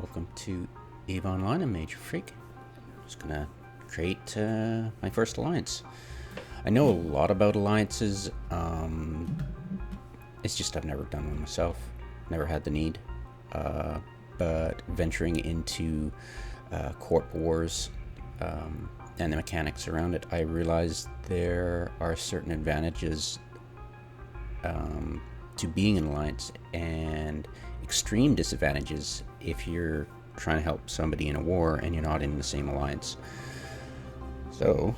Welcome to EVE Online. I'm Major Freak. Just gonna create my first alliance. I know a lot about alliances. It's just I've never done one myself. Never had the need. But venturing into corp wars and the mechanics around it, I realized there are certain advantages to being an alliance and extreme disadvantages if you're trying to help somebody in a war and you're not in the same alliance. So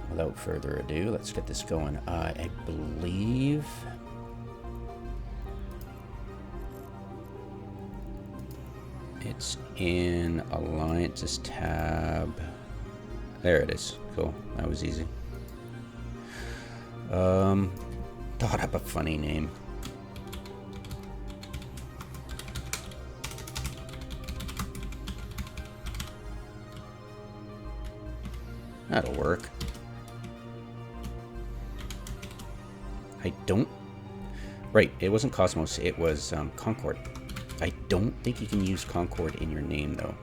without further ado, let's get this going. I believe it's in Alliances tab. There it is. Cool. That was easy. Thought up a funny name. That'll work. I don't... Right, it wasn't Cosmos, it was Concord. I don't think you can use Concord in your name, though.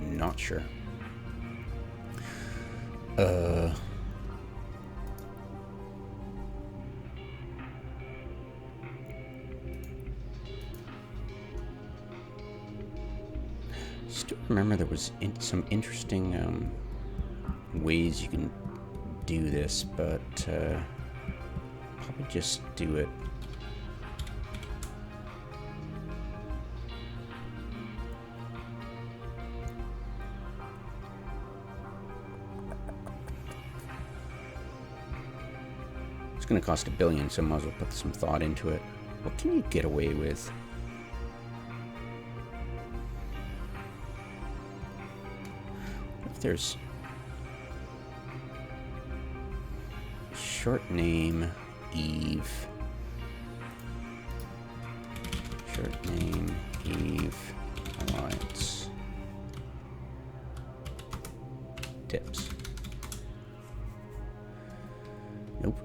Not sure. Still remember there was some interesting ways you can do this, but probably just do it. It's going to cost $1 billion, so I might as well put some thought into it. What can you get away with? What if there's short name Eve. Short name Eve Alliance. Tips. Nope.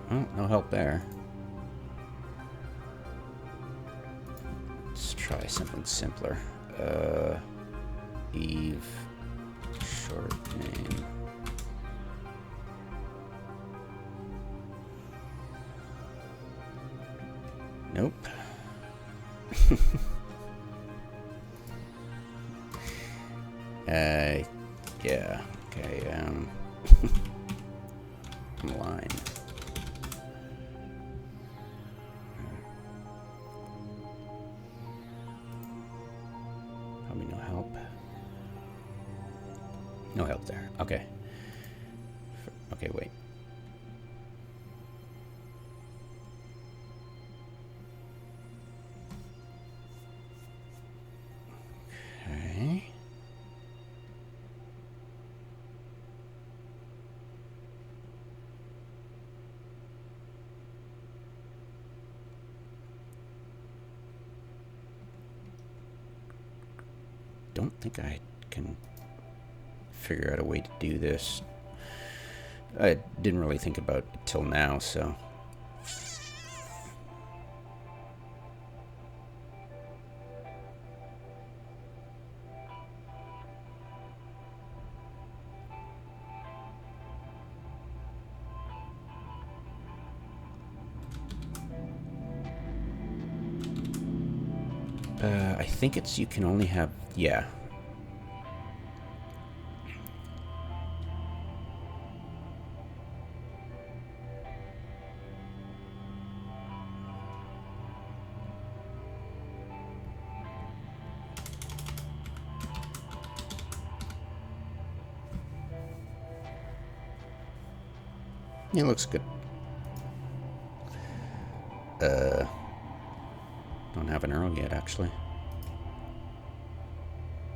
Well, no help there. Let's try something simpler. Eve, short name. Nope. Yeah, okay, line. Probably no help. No help there, okay. Okay, wait. Okay. Don't think I can figure out a way to do this. I didn't really think about it till now, so. I think it's, you can only have, yeah. It looks good. Don't have an arrow yet, actually.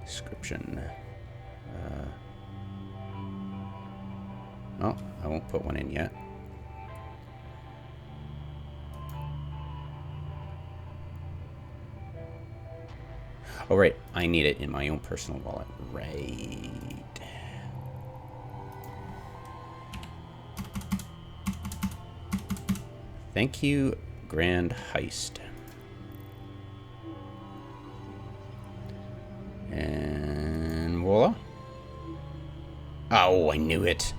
Description. Oh, I won't put one in yet. Oh, right. I need it in my own personal wallet. Right. Thank you, Grand Heist. And voila. Oh, I knew it.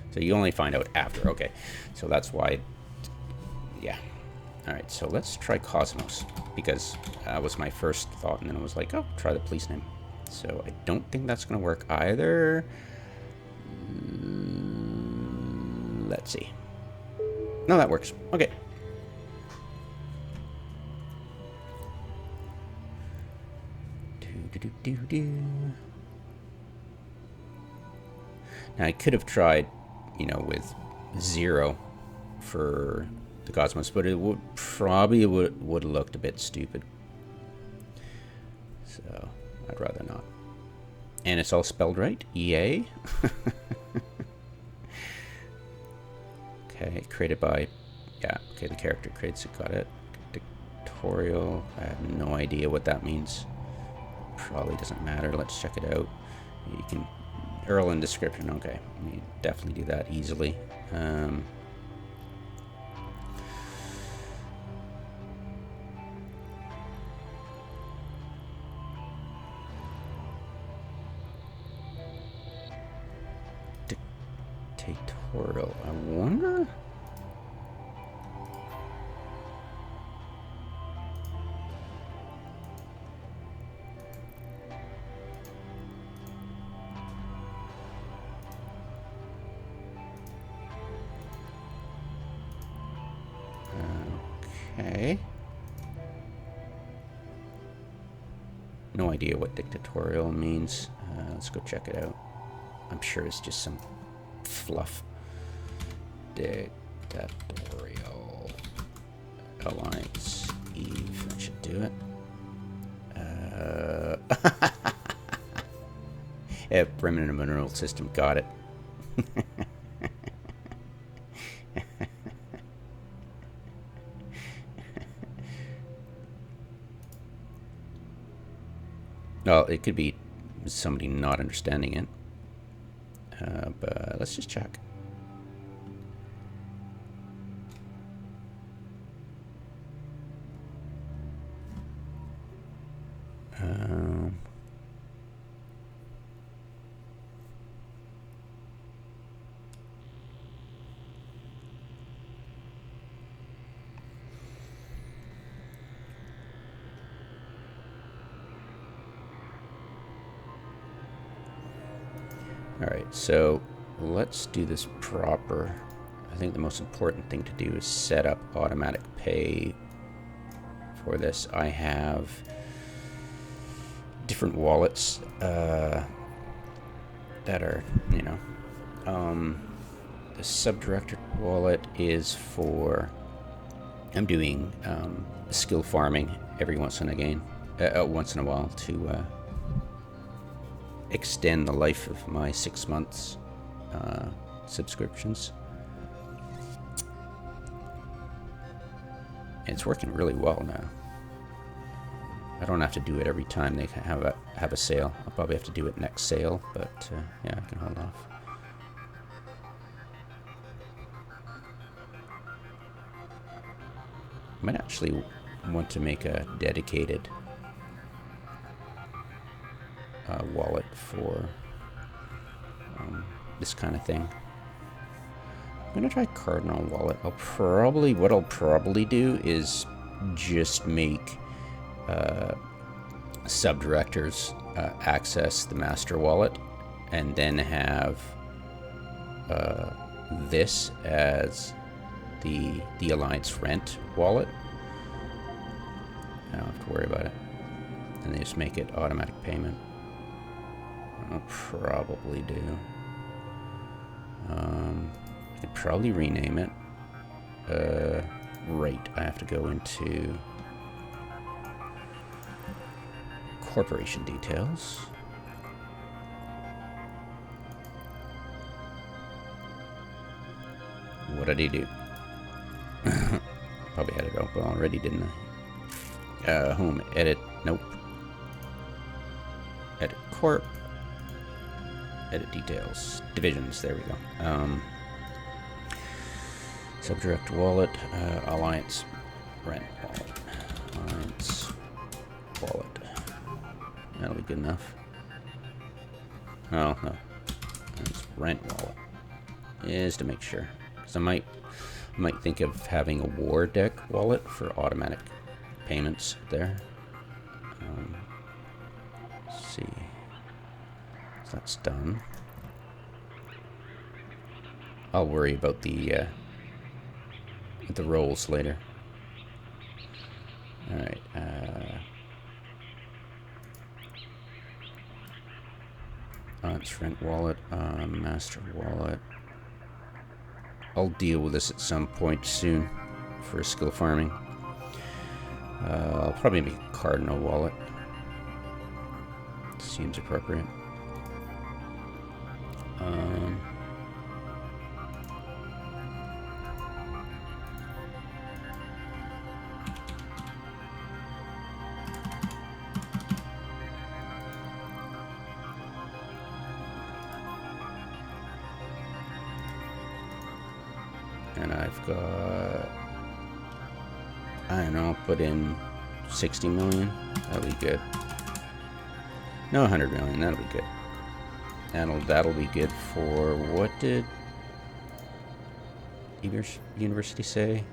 So you only find out after. Okay. So that's why. Yeah. All right. So let's try Cosmos, because that was my first thought. And then I was like, oh, try the police name. So I don't think that's going to work either. Let's see. No, that works. Okay. Now I could have tried, you know, with 0 for the Cosmos, but it would probably would have looked a bit stupid. So I'd rather not. And it's all spelled right. EA. Okay, created by, yeah, okay, the character creates it, got it. Dictatorial, I have no idea what that means. Probably doesn't matter, let's check it out. You can, URL and description, okay, you definitely do that easily. Dictatorial, I wonder? Okay. No idea what dictatorial means. Let's go check it out. I'm sure it's just some fluff. Dictatorial Alliance Eve. That should do it. Yeah, Primitive Mineral System. Got it. Well, it could be somebody not understanding it. But let's just check. All right, so let's do this proper. I think the most important thing to do is set up automatic pay for this. I have different wallets that are, you know, the subdirector wallet is for, I'm doing skill farming every once in a while to extend the life of my 6 months subscriptions. And it's working really well now. I don't have to do it every time they have a sale. I'll probably have to do it next sale, but yeah, I can hold off. I might actually want to make a dedicated wallet for this kind of thing. I'm gonna try Cardinal Wallet. What I'll probably do is just make subdirectors access the master wallet, and then have this as the Alliance Rent wallet. I don't have to worry about it, and they just make it automatic payment. I'll probably do. I could probably rename it. Right, I have to go into corporation details. What did he do? Probably had it open already, didn't I? Home, edit, nope. Edit corp. Edit details. Divisions, there we go. Subdirect wallet, alliance, rent wallet. Alliance, wallet. That'll be good enough. Oh, no. It's rent wallet. Is to make sure. Because I might think of having a wardeck wallet for automatic payments there. Let's see. So that's done. I'll worry about the roles later. All right. It's rent wallet, master wallet. I'll deal with this at some point soon for skill farming. I'll probably make a cardinal wallet. Seems appropriate. And I've got, I don't know, put in 60 million. That'll be good. No, 100 million. That'll be good. That'll be good for, what did university say?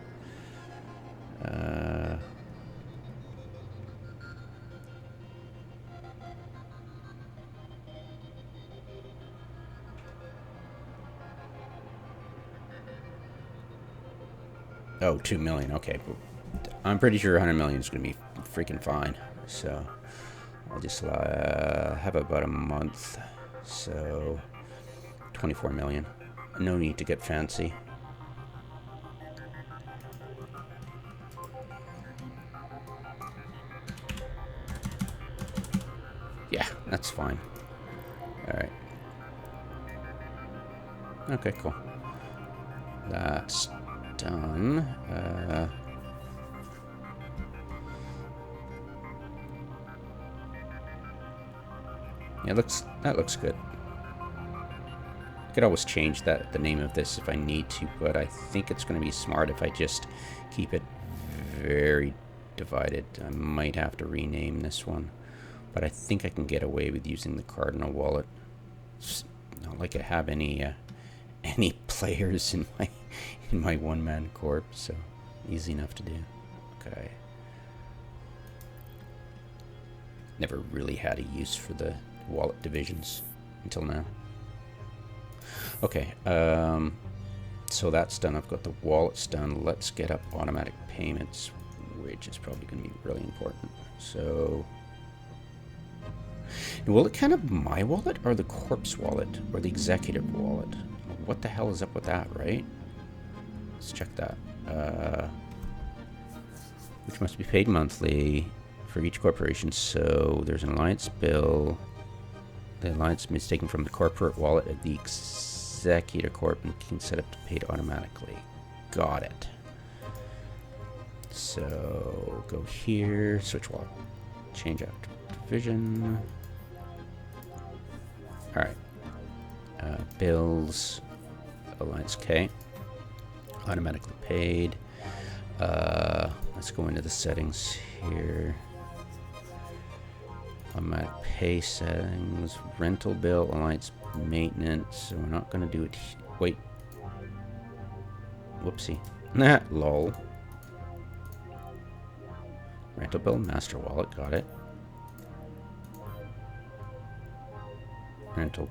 Oh, 2 million. Okay. I'm pretty sure 100 million is going to be freaking fine. So I'll just have about a month. So 24 million. No need to get fancy. Yeah, that's fine. All right. Okay, cool. That's done. Yeah, that looks good. I could always change the name of this if I need to, but I think it's going to be smart if I just keep it very divided. I might have to rename this one, but I think I can get away with using the Cardinal wallet. It's not like I have any players in my one-man corp, so easy enough to do. Okay. Never really had a use for the wallet divisions until now. Okay, so that's done. I've got the wallets done. Let's get up automatic payments, which is probably going to be really important. So, will it count up my wallet or the corpse wallet or the executive wallet? What the hell is up with that, right? Let's check that. Which must be paid monthly for each corporation. So there's an alliance bill. The alliance is taken from the corporate wallet of the executor corp and can set up to paid automatically. Got it. So go here, switch wallet, change out division. All right. Bills, alliance K, automatically paid. Let's go into the settings here. Automatic pay settings, rental bill, alliance maintenance. So we're not going to do it. Wait. Whoopsie. Nah, lol. Rental bill, master wallet, got it. Rental,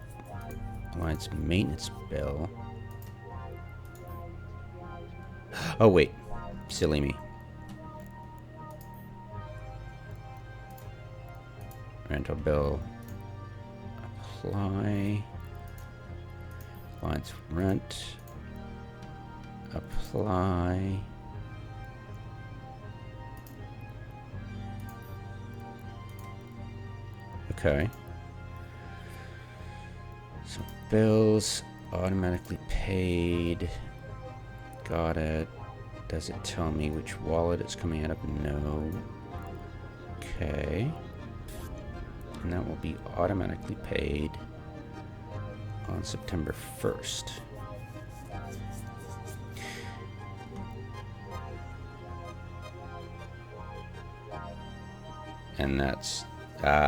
alliance maintenance bill. Oh, wait. Silly me. Rental bill. Apply. Alliance rent. Apply. Okay. So bills automatically paid. Got it. Does it tell me which wallet it's coming out of? No. Okay. And that will be automatically paid on September 1st. And that's,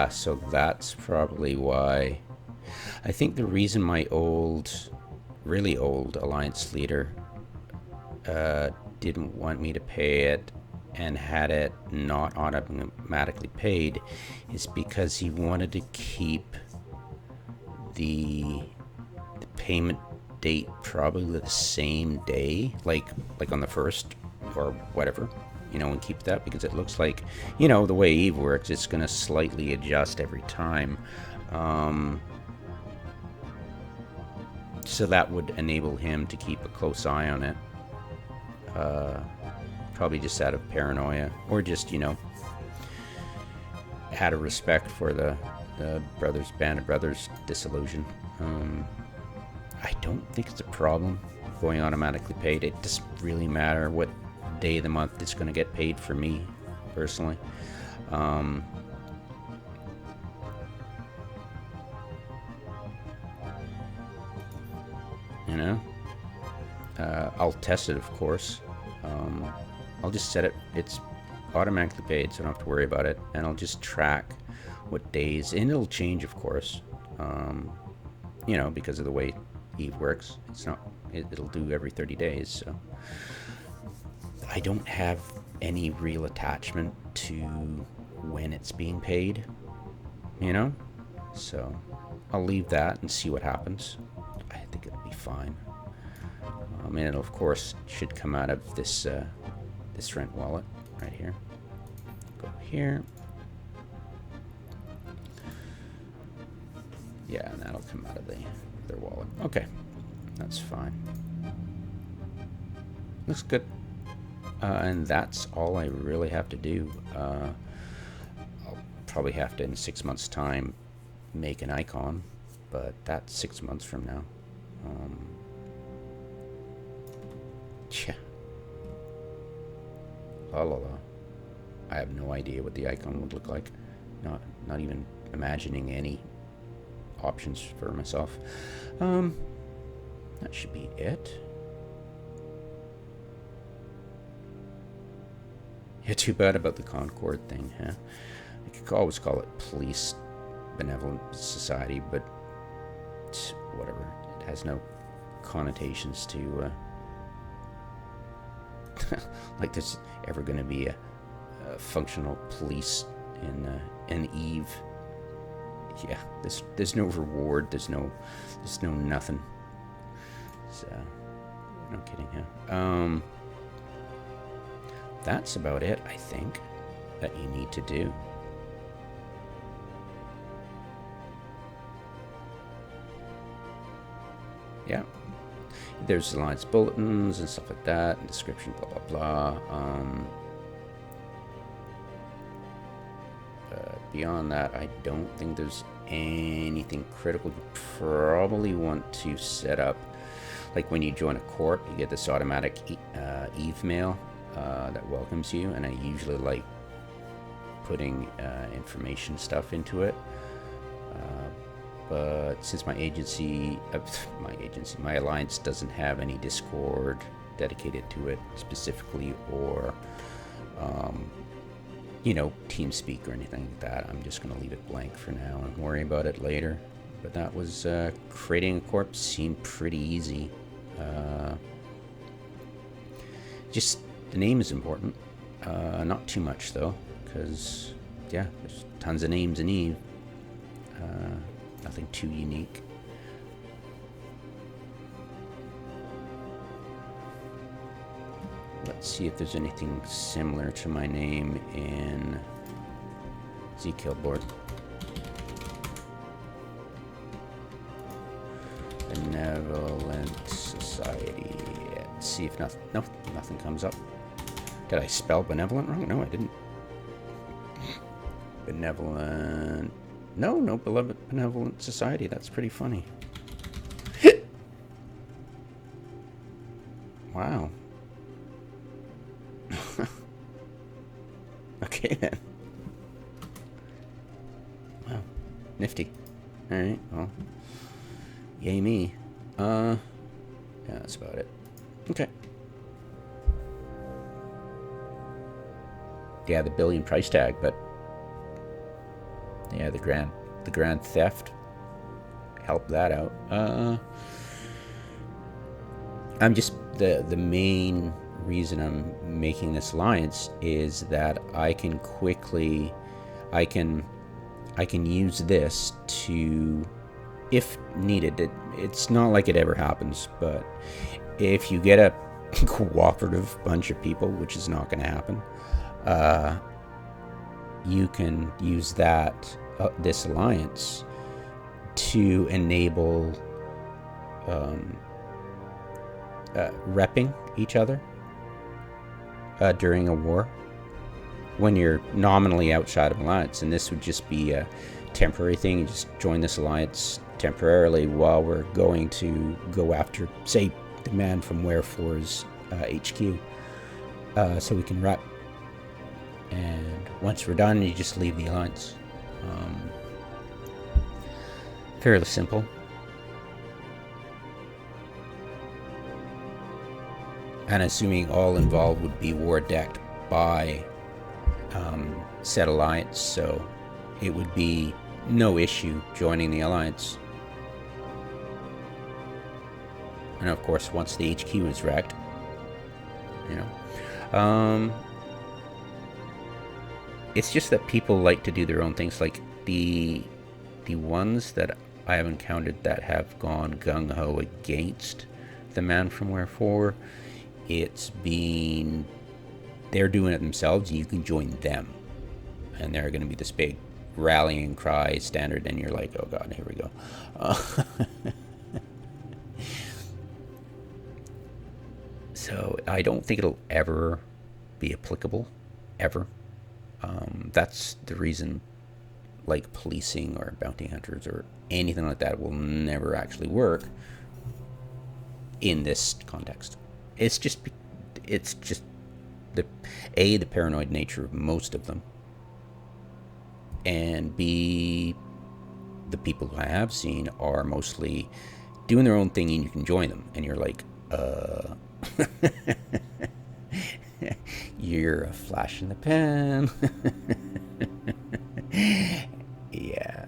so that's probably why. I think the reason my really old Alliance leader didn't want me to pay it and had it not automatically paid is because he wanted to keep the payment date probably the same day, like on the 1st or whatever, and keep that, because it looks like, the way Eve works, it's going to slightly adjust every time. So that would enable him to keep a close eye on it. Probably just out of paranoia, or just, out of respect for the Band of Brothers dissolution. I don't think it's a problem going automatically paid. It doesn't really matter what day of the month it's going to get paid for me, personally. I'll test it, of course. I'll just set it, it's automatically paid, so I don't have to worry about it, and I'll just track what days, and it'll change, of course, because of the way Eve works. It'll do every 30 days, so I don't have any real attachment to when it's being paid, so I'll leave that and see what happens. I think it'll be fine. And it, of course, should come out of this this rent wallet right here. Go here. Yeah, and that'll come out of their wallet. Okay, that's fine. Looks good. And that's all I really have to do. I'll probably have to, in 6 months' time, make an icon, but that's 6 months from now. La la la. I have no idea what the icon would look like. Not even imagining any options for myself. That should be it. Yeah, too bad about the Concord thing, huh? I could always call it Police Benevolent Society, but whatever. It has no connotations to like there's ever going to be a functional police in Eve. Yeah, there's no reward. There's no nothing. So, no kidding, huh? That's about it, I think, that you need to do. Yeah. There's Alliance bulletins and stuff like that, and description, blah, blah, blah. Beyond that, I don't think there's anything critical. You probably want to set up, like when you join a corp, you get this automatic Eve mail that welcomes you, and I usually like putting information stuff into it. But since my alliance doesn't have any Discord dedicated to it specifically, or TeamSpeak or anything like that, I'm just going to leave it blank for now and worry about it later. But that was creating a corp seemed pretty easy. Just the name is important, not too much though, because yeah, there's tons of names in Eve. Nothing too unique. Let's see if there's anything similar to my name in Zkillboard. Benevolent Society. Let's see if nothing comes up. Did I spell benevolent wrong? No, I didn't. Benevolent. No benevolent society. That's pretty funny. Wow. Okay then. Wow. Nifty. Alright, well. Yay me. Yeah, that's about it. Okay. Yeah, the billion price tag, but yeah, the grand theft helped that out. I'm just the main reason I'm making this alliance is that I can use this to, if needed, it's not like it ever happens, but if you get a cooperative bunch of people, which is not going to happen, you can use that this alliance to enable repping each other during a war when you're nominally outside of alliance. And this would just be a temporary thing. You just join this alliance temporarily while we're going to go after, say, the man from Where4's HQ, so we can rep. And once we're done, you just leave the alliance. Fairly simple. And assuming all involved would be war decked by said alliance, so it would be no issue joining the alliance. And of course, once the HQ is wrecked, it's just that people like to do their own things. Like the ones that I have encountered that have gone gung-ho against the man from Where4, they're doing it themselves. You can join them, and they're going to be this big rallying cry standard, and you're like, oh god, here we go. So I don't think it'll ever be applicable, ever. That's the reason, like policing or bounty hunters or anything like that will never actually work in this context. It's just the paranoid nature of most of them, and B, the people who I have seen are mostly doing their own thing, and you can join them, and you're like, you're a flash in the pan. Yeah.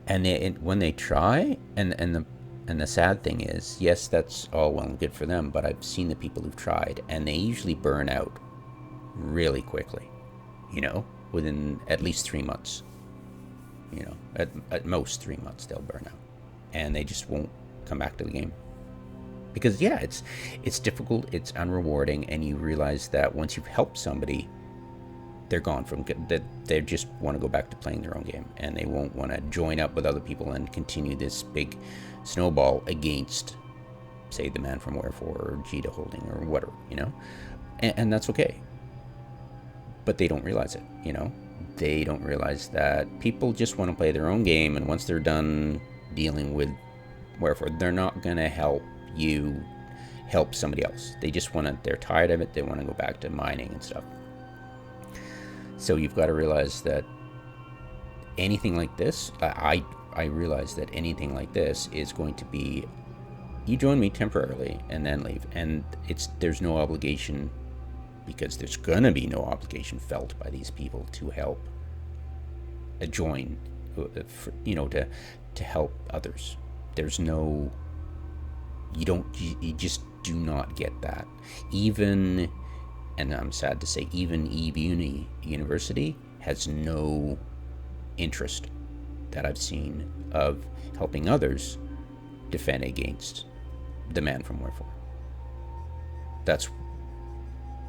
And when they try, and the sad thing is, yes, that's all well and good for them, but I've seen the people who've tried, and they usually burn out really quickly, within at least 3 months. At most 3 months they'll burn out, and they just won't come back to the game. Because yeah, it's difficult, it's unrewarding, and you realize that once you've helped somebody, they're gone from that. They just want to go back to playing their own game, and they won't want to join up with other people and continue this big snowball against, say, the man from Where4 or Jita Holding or whatever, and that's okay. But they don't realize it, They don't realize that people just want to play their own game, and once they're done dealing with Where4, they're not gonna help you help somebody else. They just they're tired of it. They want to go back to mining and stuff. So you've got to realize that anything like this, I realize that anything like this is going to be, you join me temporarily and then leave, and there's no obligation, because there's gonna be no obligation felt by these people to help join, to help others. There's no, you just do not get that. Even, and I'm sad to say, even Eve University has no interest that I've seen of helping others defend against the man from Where4. That's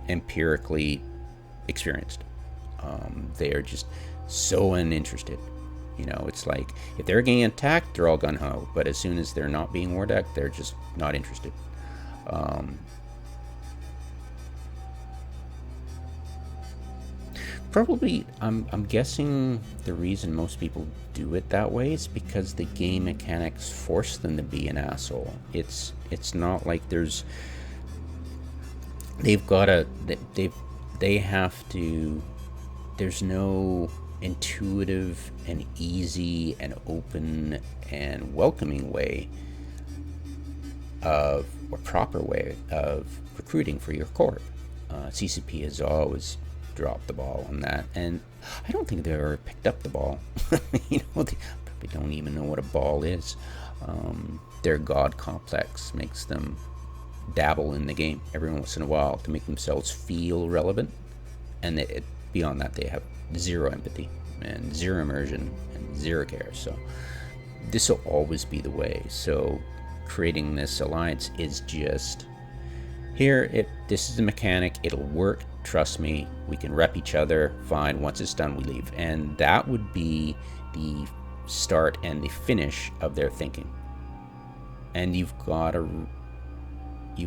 empirically experienced. They are just so uninterested, You know, it's like if they're getting attacked, they're all gung-ho, but as soon as they're not being war decked, they're just not interested. Probably, I'm guessing the reason most people do it that way is because the game mechanics force them to be an asshole. It's not like they've got to they have to. There's no intuitive and easy and open and welcoming way or proper way of recruiting for your corp. CCP has always dropped the ball on that, and I don't think they've ever picked up the ball. You know, they probably don't even know what a ball is. Their god complex makes them dabble in the game every once in a while to make themselves feel relevant, and beyond that they have zero empathy and zero immersion and zero care. So this will always be the way. So creating this alliance is just here. This is the mechanic, it'll work, trust me, we can rep each other, fine, once it's done we leave. And that would be the start and the finish of their thinking. And you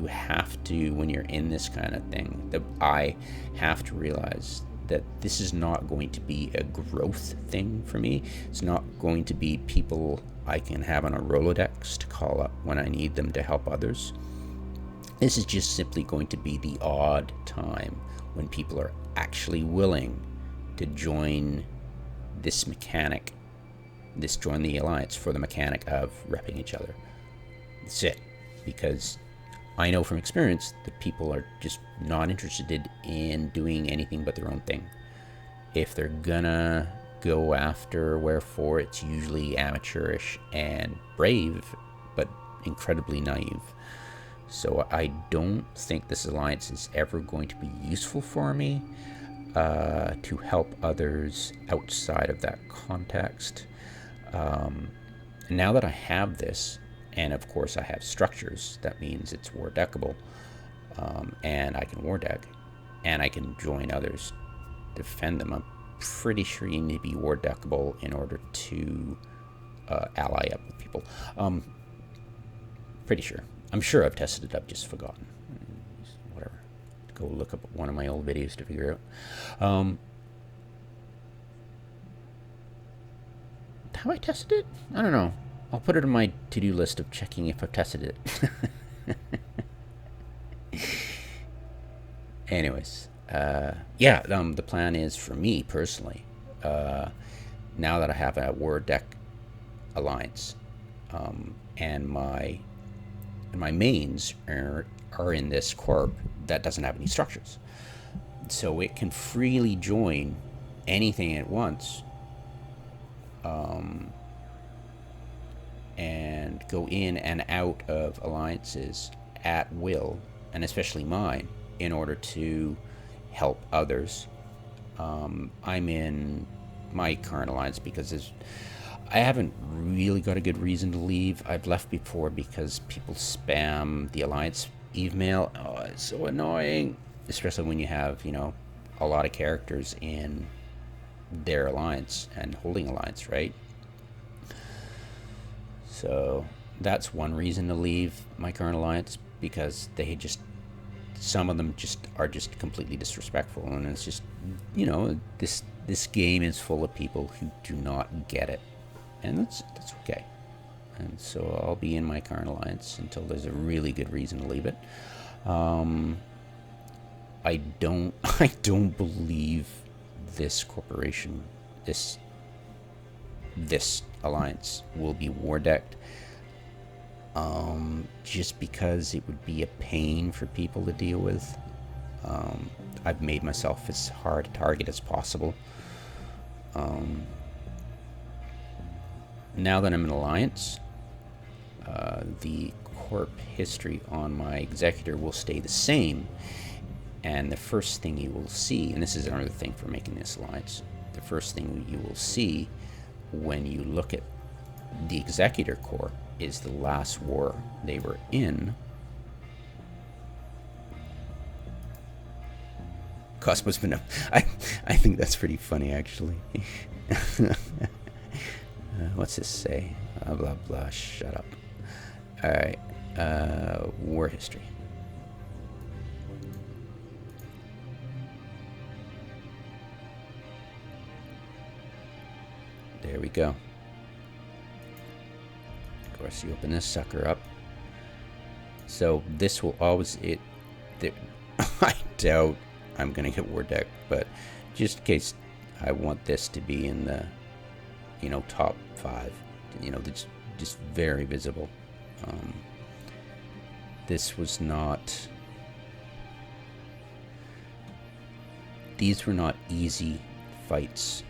have to, when you're in this kind of thing, I have to realize that this is not going to be a growth thing for me. It's not going to be people I can have on a Rolodex to call up when I need them to help others. This is just simply going to be the odd time when people are actually willing to join this mechanic, join the alliance for the mechanic of repping each other. That's it. Because I know from experience that people are just not interested in doing anything but their own thing. If they're gonna go after wherefore, it's usually amateurish and brave, but incredibly naive. So I don't think this alliance is ever going to be useful for me to help others outside of that context. Now that I have this, and of course I have structures, that means it's war deckable, and I can war deck, and I can join others, defend them. I'm pretty sure you need to be war deckable in order to ally up with people. Pretty sure. I'm sure I've tested it, I've just forgotten. Whatever. Go look up one of my old videos to figure out. Have I tested it? I don't know. I'll put it on my to-do list of checking if I've tested it. Anyways, the plan is for me personally, now that I have a war deck alliance, and my mains are in this corp that doesn't have any structures, so it can freely join anything at once, and go in and out of alliances at will, and especially mine, in order to help others. I'm in my current alliance because I haven't really got a good reason to leave. I've left before because people spam the alliance email. Oh, it's so annoying, especially when you have, a lot of characters in their alliance and holding alliance, right? So that's one reason to leave my current alliance, because some of them are completely disrespectful, and it's just, this game is full of people who do not get it, and that's okay. And so I'll be in my current alliance until there's a really good reason to leave it. I don't believe this corporation, this alliance will be war decked, just because it would be a pain for people to deal with. I've made myself as hard a target as possible. Now that I'm in alliance, the corp history on my executor will stay the same, and the first thing you will see, and this is another thing for making this alliance, the first thing you will see when you look at the Executor Corps is the last war they were in. Cosmo's been up. I think that's pretty funny, actually. What's this say? Blah, blah, blah. Shut up. Alright. War history. There we go. Of course, you open this sucker up. So this will always... I doubt I'm going to get war deck, but just in case, I want this to be in the, top 5. That's just very visible. This was not... These were not easy fights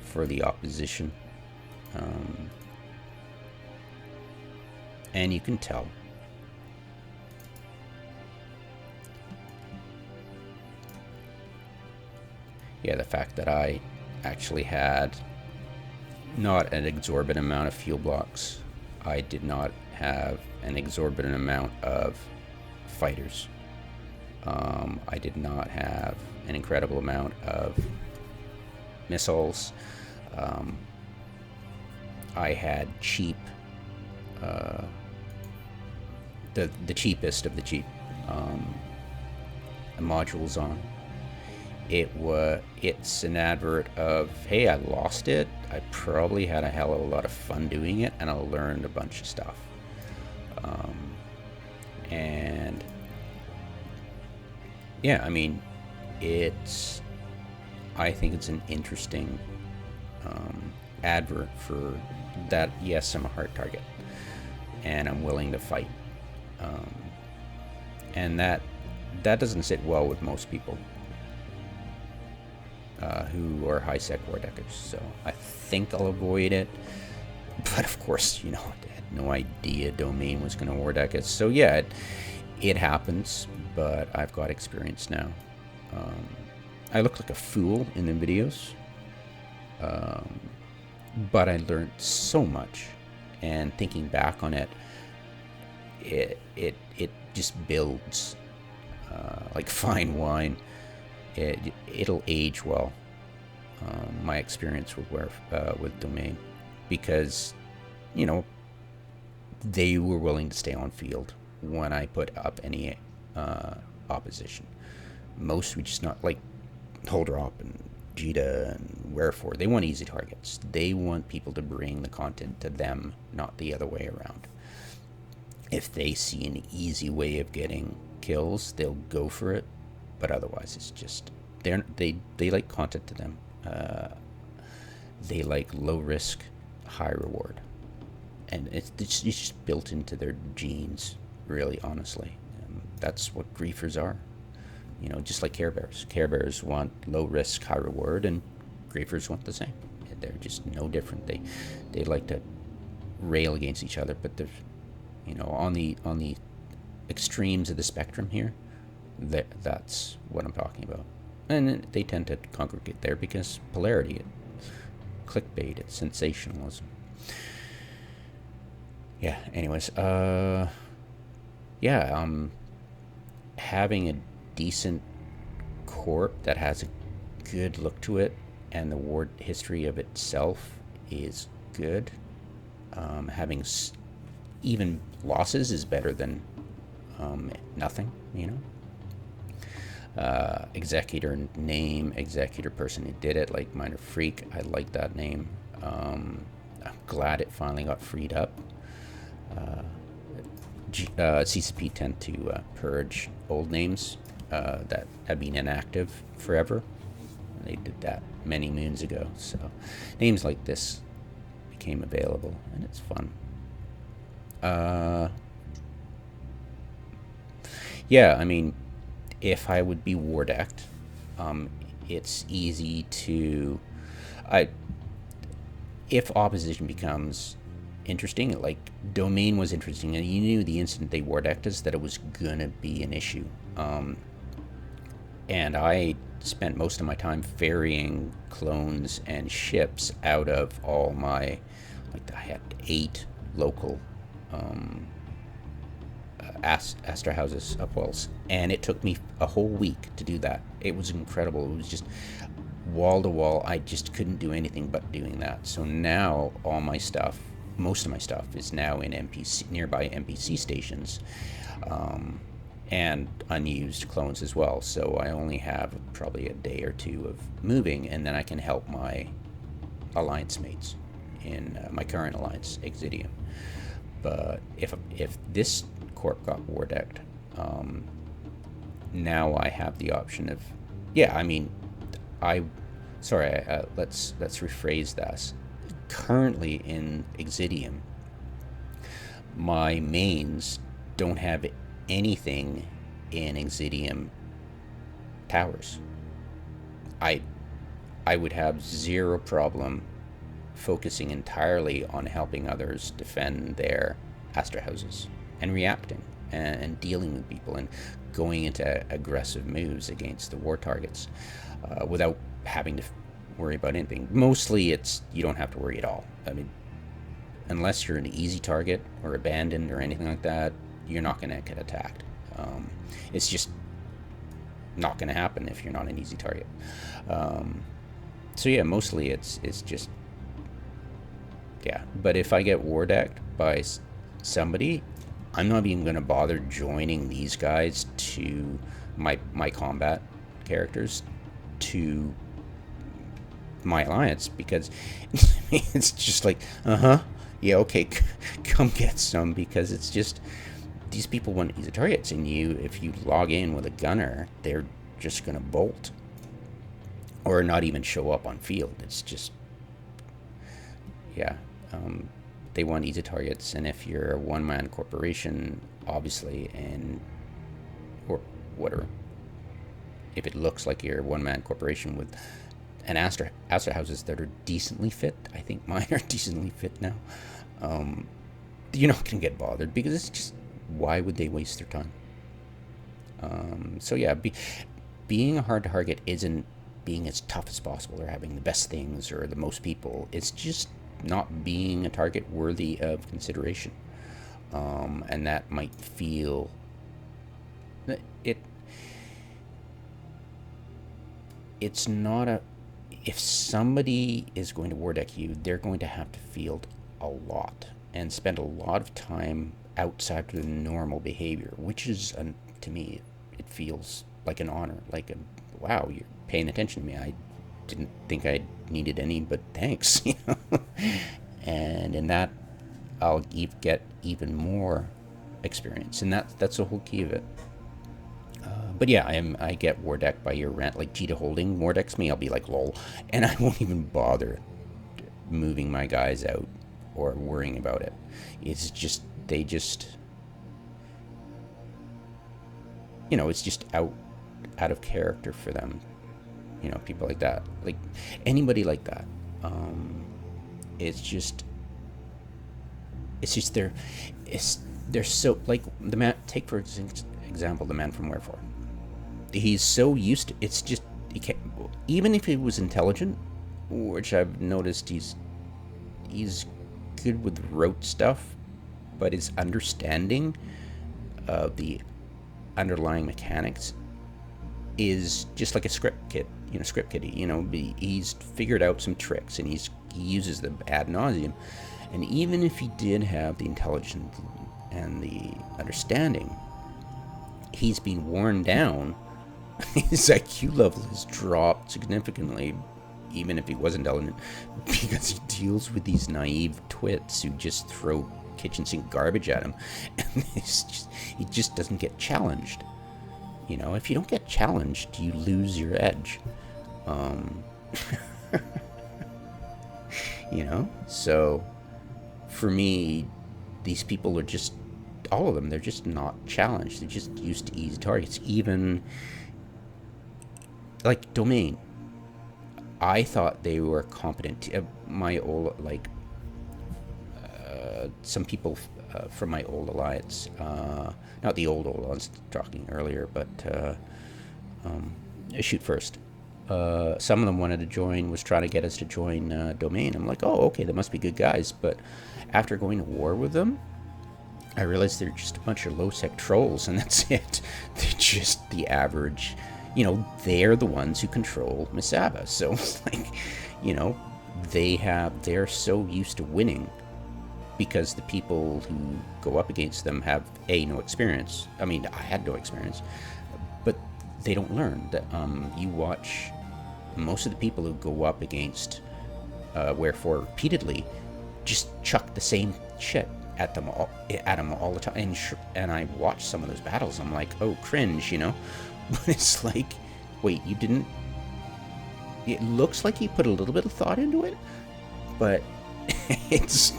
for the opposition. And you can tell. Yeah, the fact that I actually had not an exorbitant amount of fuel blocks. I did not have an exorbitant amount of fighters. I did not have an incredible amount of missiles. I had cheap, the cheapest of the cheap modules on. It's an advert of, hey, I lost it. I probably had a hell of a lot of fun doing it, and I learned a bunch of stuff. And yeah, I mean, I think it's an interesting advert for that. Yes, I'm a hard target, and I'm willing to fight. And that doesn't sit well with most people who are high-sec wardeckers. So I think I'll avoid it. But of course, I had no idea Domain was going to wardeck it. So yeah, it happens, but I've got experience now. I look like a fool in the videos, but I learned so much. And thinking back on it, it just builds like fine wine. It'll age well. My experience with Domain, because they were willing to stay on field when I put up any opposition. Most would just not, like Holdrop and Jita and Wherefore. They want easy targets. They want people to bring the content to them, not the other way around. If they see an easy way of getting kills, they'll go for it. But otherwise, it's just they like content to them. They like low risk, high reward, and it's just built into their genes. Really, honestly, that's what griefers are. Just like Care Bears. Care Bears want low risk, high reward, and griefers want the same. They're just no different. They like to rail against each other, but they're on the extremes of the spectrum here. That's what I'm talking about. And they tend to congregate there because polarity, clickbait, it's sensationalism. Yeah, anyways, having a decent corp that has a good look to it and the war history of itself is good. Having even losses is better than nothing, executor name, executor person who did it, like Minor Freak. I like that name. I'm glad it finally got freed up. CCP tend to purge old names that have been inactive forever. They did that many moons ago, so names like this became available, and it's fun. Yeah, I mean, if I would be war decked, it's easy to... if opposition becomes interesting, like Domain was interesting, and you knew the instant they war decked us that it was gonna be an issue. And I spent most of my time ferrying clones and ships out of all my... I had 8 local Astor houses up wells, and it took me a whole week to do that. It was incredible. It was just wall to wall. I just couldn't do anything but doing that. So now all my stuff, most of my stuff, is now in nearby NPC stations, and unused clones as well. So I only have probably a day or two of moving, and then I can help my alliance mates in my current alliance, Exidium. But if this corp got war decked, now I have the option of, yeah, I mean, let's rephrase this. Currently in Exidium, my mains don't have anything in Exidium towers. I would have zero problem focusing entirely on helping others defend their Astor houses and reacting and dealing with people and going into aggressive moves against the war targets without having to worry about anything. Mostly you don't have to worry at all. I mean, unless you're an easy target or abandoned or anything like that, you're not going to get attacked. It's just not going to happen if you're not an easy target. So yeah, mostly it's just, yeah. But if I get war decked by somebody, I'm not even going to bother joining these guys to my combat characters to my alliance, because it's just like, yeah, okay, come get some, because it's just, these people want easy targets, and if you log in with a gunner, they're just going to bolt or not even show up on field. It's just, yeah, they want easy targets. And if you're a one-man corporation, obviously, or whatever, if it looks like you're a one-man corporation with an Astor houses that are decently fit, I think mine are decently fit now, you're not going to get bothered, because it's just, why would they waste their time? So yeah, being a hard target isn't being as tough as possible or having the best things or the most people. It's just not being a target worthy of consideration. And that might feel it's not a, if somebody is going to war deck you, they're going to have to field a lot and spend a lot of time outside of the normal behavior, which is, to me, it feels like an honor, like wow, you're paying attention to me. I didn't think I needed any, but thanks. And in that, I'll get even more experience, and that's the whole key of it. But yeah, I get war decked by your rant, like Cheetah Holding war decks me, I'll be like, lol, and I won't even bother moving my guys out or worrying about it. It's just, they just, it's just out of character for them. People like that, like anybody like that. It's just they're so, like, the man, take for example the man from Wherefore. He's so used to, it's just, he can't, even if he was intelligent, which I've noticed he's good with rote stuff, but his understanding of the underlying mechanics is just like a script kiddie. He's figured out some tricks, and he uses them ad nauseum. And even if he did have the intelligence and the understanding, he's been worn down. His IQ level has dropped significantly, even if he was intelligent, because he deals with these naive twits who just throw kitchen sink garbage at him, and he just doesn't get challenged. If you don't get challenged, you lose your edge. So for me, these people are just, all of them, they're just not challenged. They're just used to easy targets. Even like Domain, I thought they were competent. My old, some people from my old alliance, not the old alliance talking earlier, but Shoot First. Some of them wanted to join, was trying to get us to join Domain. I'm like, oh, okay, they must be good guys. But after going to war with them, I realized they're just a bunch of low-sec trolls, and that's it. They're just the average, they're the ones who control Misaba. So it's like, you know, they're so used to winning because the people who go up against them have no experience. I mean, I had no experience, but they don't learn. That you watch most of the people who go up against Wherefore repeatedly just chuck the same shit at them all the time. And I watch some of those battles. I'm like, oh, cringe, But it's like, wait, you didn't. It looks like you put a little bit of thought into it, but it's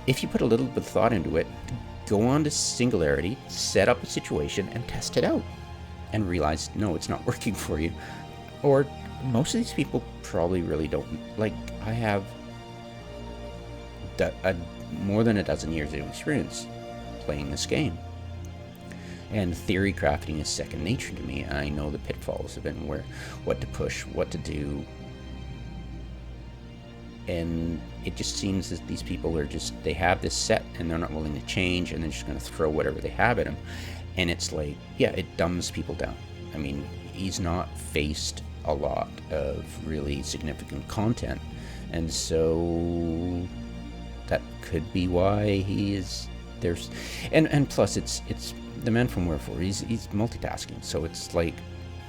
if you put a little bit of thought into it, go on to Singularity, set up a situation, and test it out, and realize, no, it's not working for you. Or most of these people probably really don't. Like, I have more than a dozen years of experience playing this game, and theory crafting is second nature to me. I know the pitfalls of it, and what to push, what to do. And it just seems that these people are they have this set and they're not willing to change, and they're just going to throw whatever they have at them. And it's like, yeah, it dumbs people down. I mean, he's not faced a lot of really significant content, and so that could be why he is there's and plus it's the man from Wherefore. He's multitasking, so it's like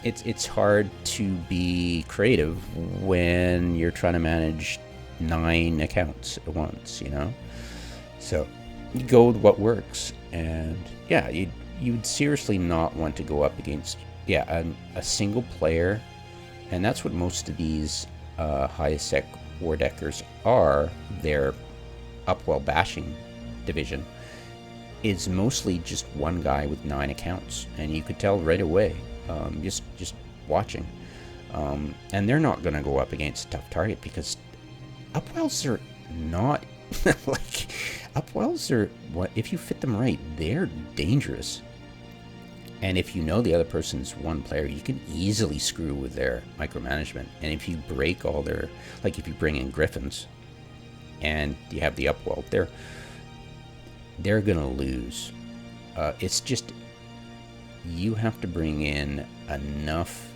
it's hard to be creative when you're trying to manage 9 accounts at once, So you go with what works, and yeah, you'd seriously not want to go up against a single player, and that's what most of these high-sec wardeckers are. Their Upwell bashing division is mostly just one guy with 9 accounts, and you could tell right away, just watching. And they're not going to go up against a tough target, because Upwells are not like Upwells are if you fit them right, they're dangerous. And if you know the other person's one player, you can easily screw with their micromanagement. And if you break all their, like if you bring in Griffins and you have the Upwell, they're gonna lose. It's just, you have to bring in enough,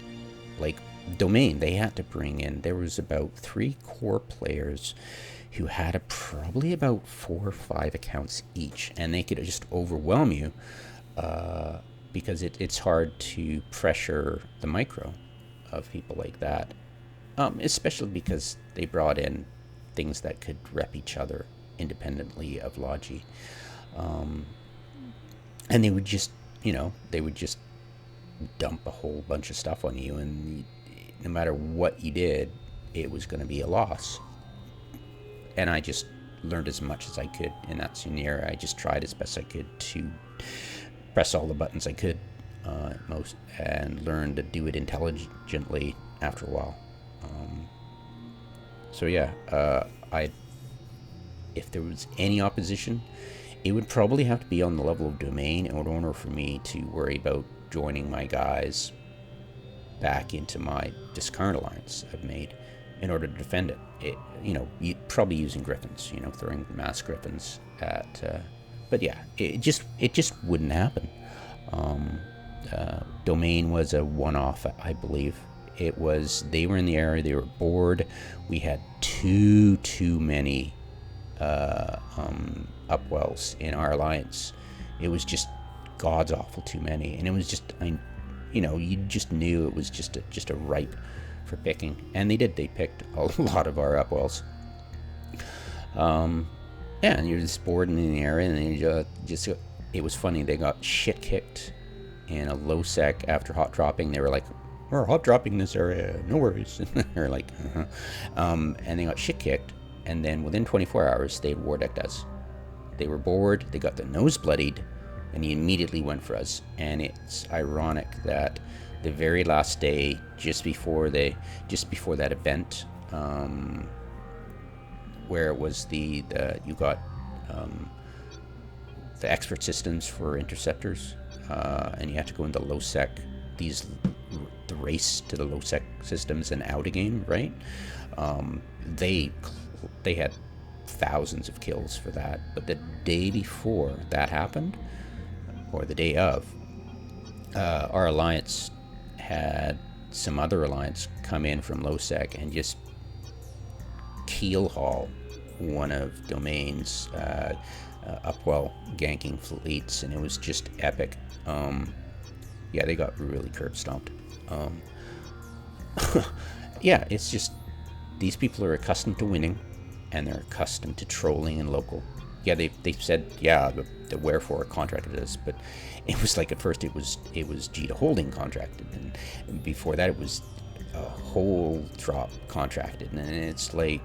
like Domain, they had to bring in, there was about 3 core players who had probably about 4 or 5 accounts each, and they could just overwhelm you, because it's hard to pressure the micro of people like that, especially because they brought in things that could rep each other independently of Logi, and they would just dump a whole bunch of stuff on you, and no matter what you did, it was going to be a loss. And I just learned as much as I could in that scenario. I just tried as best I could to press all the buttons I could, and learn to do it intelligently after a while. So yeah, if there was any opposition, it would probably have to be on the level of Domain in order for me to worry about joining my guys back into my Discard Alliance I've made in order to defend it. Probably using Griffins, throwing mass Griffins at, but yeah, it just wouldn't happen. Domain was a one-off, I believe. It was, they were in the area, they were bored. We had too many Upwells in our alliance. It was just god's awful too many, and it was just, you just knew it was just a ripe for picking, and they picked a lot of our Upwells. And you're just bored in the area, and you just it was funny, they got shit kicked in a low sec after hot dropping. They were like, we're hot dropping this area, no worries. They're like, and they got shit kicked, and then within 24 hours they wardecked us. They were bored, they got their nose bloodied, and he immediately went for us. And it's ironic that the very last day, just before that event, where it was you got the expert systems for interceptors, and you have to go into low sec, the race to the low sec systems and out again, right? They had thousands of kills for that. But the day before that happened, or the day of, our alliance had some other alliance come in from lowsec and just keel haul one of Domain's Upwell ganking fleets, and it was just epic. Yeah, they got really curb stomped. Yeah, it's just these people are accustomed to winning, and they're accustomed to trolling and local. Yeah, they've said, yeah, the Wherefore contracted us, but it was like at first it was Jita Holding contracted, and before that it was a whole drop contracted, and it's like,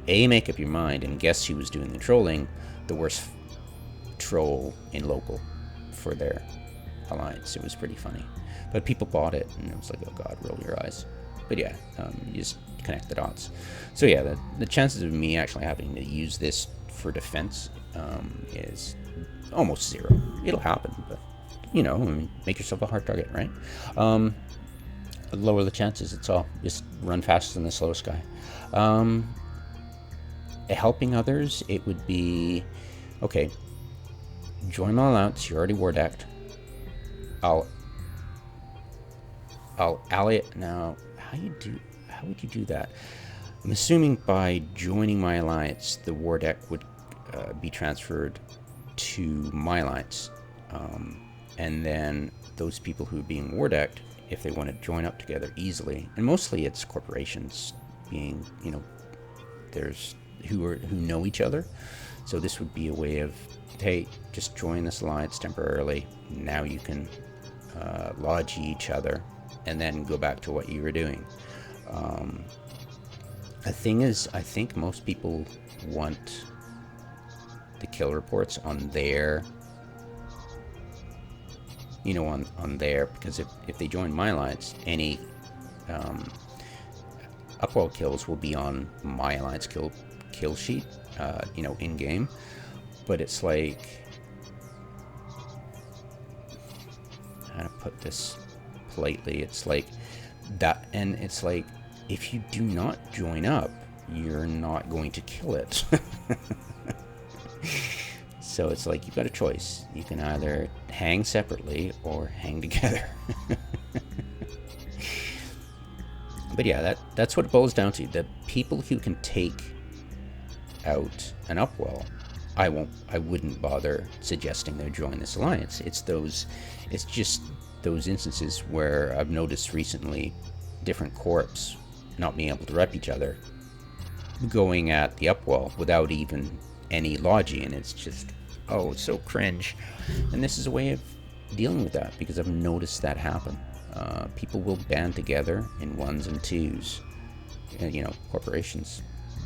make up your mind and guess who was doing the trolling, the worst troll in local for their alliance. It was pretty funny, but people bought it, and it was like, oh god, roll your eyes. But yeah, you just connect the dots. So yeah, the chances of me actually having to use this for defense is almost zero. It'll happen, but I mean, make yourself a hard target, right? Lower the chances. It's all just run faster than the slowest guy. Helping others, it would be okay. Join my alliance. You're already war decked. I'll ally it now. How would you do that? I'm assuming by joining my alliance, the war deck would be transferred to my alliance, and then those people who are being war decked, if they want to join up together easily, and mostly it's corporations being, there's who know each other. So this would be a way of, hey, just join this alliance temporarily. Now you can lodge each other, and then go back to what you were doing. The thing is, I think most people want the kill reports on their, on there, because if they join my alliance, any Upwell kills will be on my alliance kill sheet, in game. But it's like, how to put this politely, it's like that, and it's like, if you do not join up, you're not going to kill it. So it's like, you've got a choice. You can either hang separately or hang together. But yeah, that's what it boils down to. The people who can take out an Upwell, I wouldn't bother suggesting they join this alliance. It's just those instances where I've noticed recently different corps not being able to rep each other, going at the Upwell without even any logi, and it's just, it's so cringe. And this is a way of dealing with that, because I've noticed that happen. People will band together in ones and twos, corporations,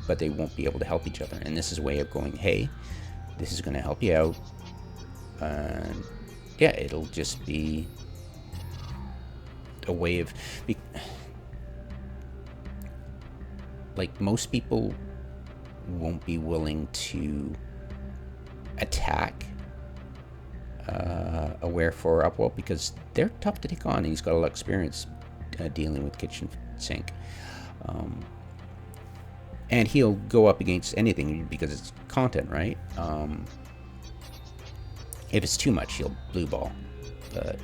but they won't be able to help each other. And this is a way of going, hey, this is going to help you out. And yeah, it'll just be a way of, like, most people won't be willing to attack a Wherefore Upwell, because they're tough to take on, and he's got a lot of experience dealing with kitchen sink. And he'll go up against anything because it's content, right? If it's too much, he'll blue ball. But,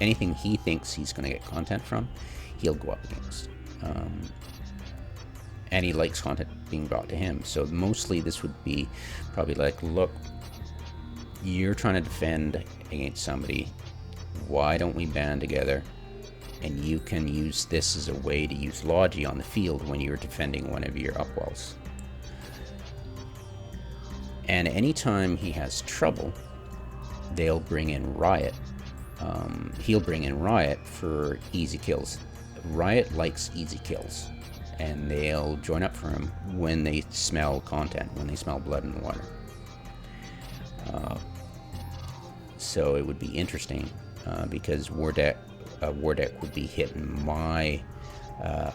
anything he thinks he's going to get content from, he'll go up against. And he likes content being brought to him. So mostly this would be probably like, look, you're trying to defend against somebody. Why don't we band together? And you can use this as a way to use Logi on the field when you're defending one of your Upwells. And anytime he has trouble, they'll bring in Riot. He'll bring in Riot for easy kills. Riot likes easy kills, and they'll join up for him when they smell content, when they smell blood in the water. So it would be interesting, because Wardeck would be hitting my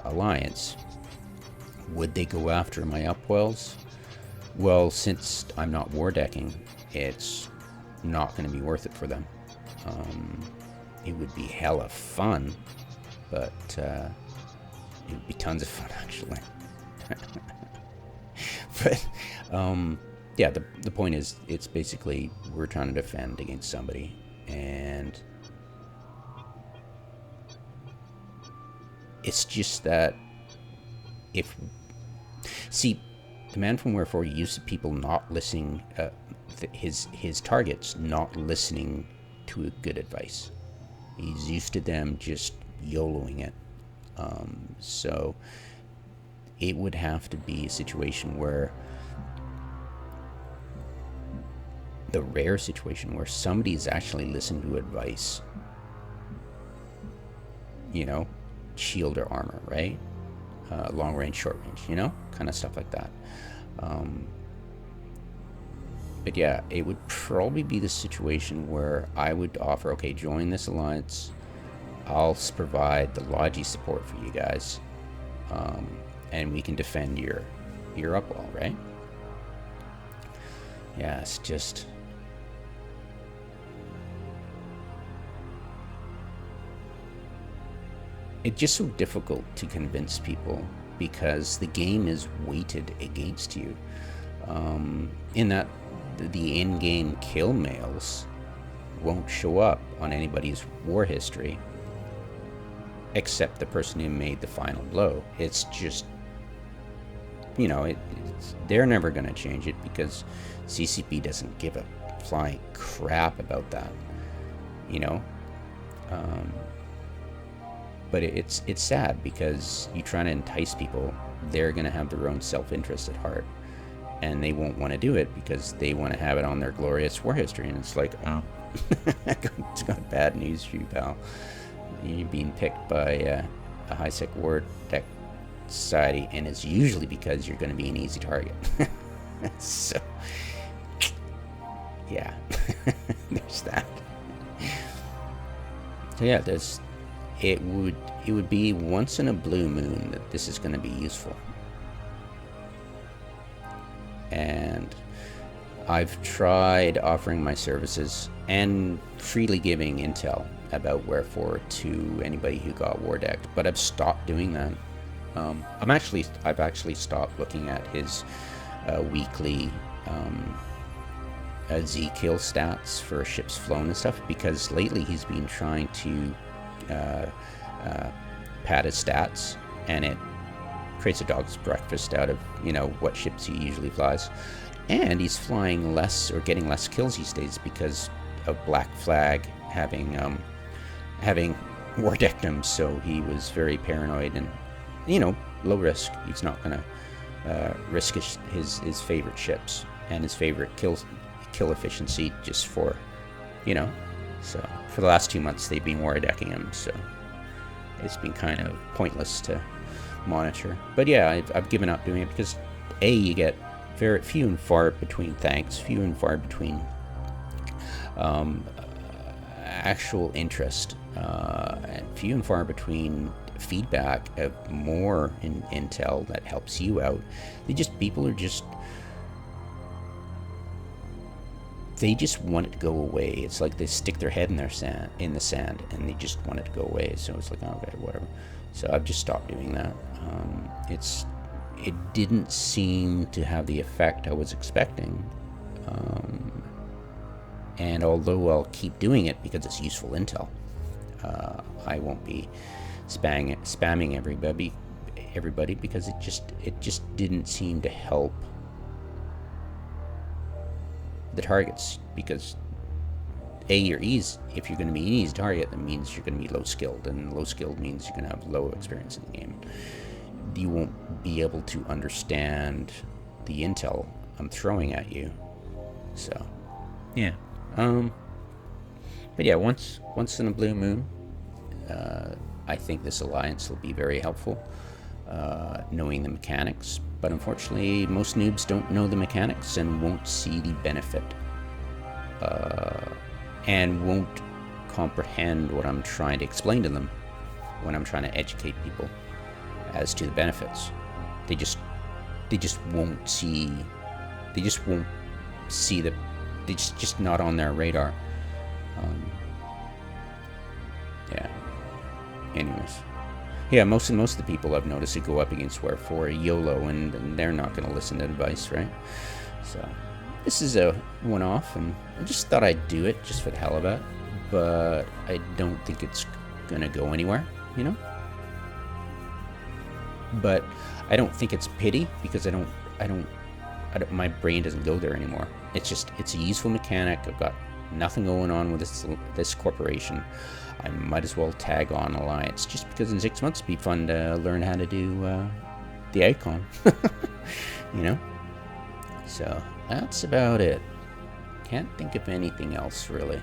alliance. Would they go after my Upwells? Well, since I'm not wardecking, it's not going to be worth it for them. It would be hella fun, but it would be tons of fun, actually. But yeah, the point is, it's basically we're trying to defend against somebody, and it's just that if see, the man from Wherefore used to people not listening, his targets not listening to good advice. He's used to them just YOLOing it. So it would have to be a situation where, the rare situation where somebody's actually listened to advice, shield or armor, right? Long range, short range, kind of stuff like that. But yeah, it would probably be the situation where I would offer, okay, join this alliance. I'll provide the Logi support for you guys, and we can defend your upwall, right? Yeah, it's just... it's just so difficult to convince people because the game is weighted against you. In that the in-game kill mails won't show up on anybody's war history except the person who made the final blow. It's just, they're never going to change it because CCP doesn't give a flying crap about that, But it's sad because you try to entice people, they're going to have their own self-interest at heart. And they won't want to do it because they want to have it on their glorious war history. And it's like, oh, it's got bad news for you, pal. You're being picked by a high-sec war deck society, and it's usually because you're going to be an easy target. So, yeah, there's that. So yeah, it would be once in a blue moon that this is going to be useful. And I've tried offering my services and freely giving intel about Wherefore to anybody who got war decked, but I've stopped doing that. I've actually stopped looking at his weekly Z kill stats for ships flown and stuff, because lately he's been trying to pad his stats, and it creates a dog's breakfast out of what ships he usually flies, and he's flying less or getting less kills these days because of Black Flag having war decked him. So he was very paranoid and low risk. He's not gonna risk his favorite ships and his favorite kill efficiency just for so for the last 2 months they've been war decking him, so it's been kind of pointless to monitor. But yeah, I've given up doing it because you get very few and far between thanks, few and far between actual interest, and few and far between feedback of more intel that helps you out. People are just, they just want it to go away. It's like they stick their head in the sand and they just want it to go away. So it's like, okay, whatever. So I've just stopped doing that. It didn't seem to have the effect I was expecting. And although I'll keep doing it because it's useful intel, I won't be spamming everybody because it just didn't seem to help the targets. Because if you're going to be an easy target, that means you're going to be low skilled, and low skilled means you're going to have low experience in the game. You won't be able to understand the intel I'm throwing at you. So yeah, but yeah, once in a blue moon, I think this alliance will be very helpful, knowing the mechanics. But unfortunately, most noobs don't know the mechanics and won't see the benefit, and won't comprehend what I'm trying to explain to them when I'm trying to educate people as to the benefits. They just won't see. They just won't see the. They just not on their radar. Yeah. Anyways, Yeah, most of the people I've noticed who go up against War for YOLO, and they're not going to listen to advice, right? So this is a one-off, and I just thought I'd do it just for the hell of it. But I don't think it's going to go anywhere, you know? But I don't think it's pity, because I don't, my brain doesn't go there anymore. It's a useful mechanic. I've got nothing going on with this corporation. I might as well tag on Alliance, just because in 6 months it'd be fun to learn how to do the icon, you know? So that's about it. Can't think of anything else, really.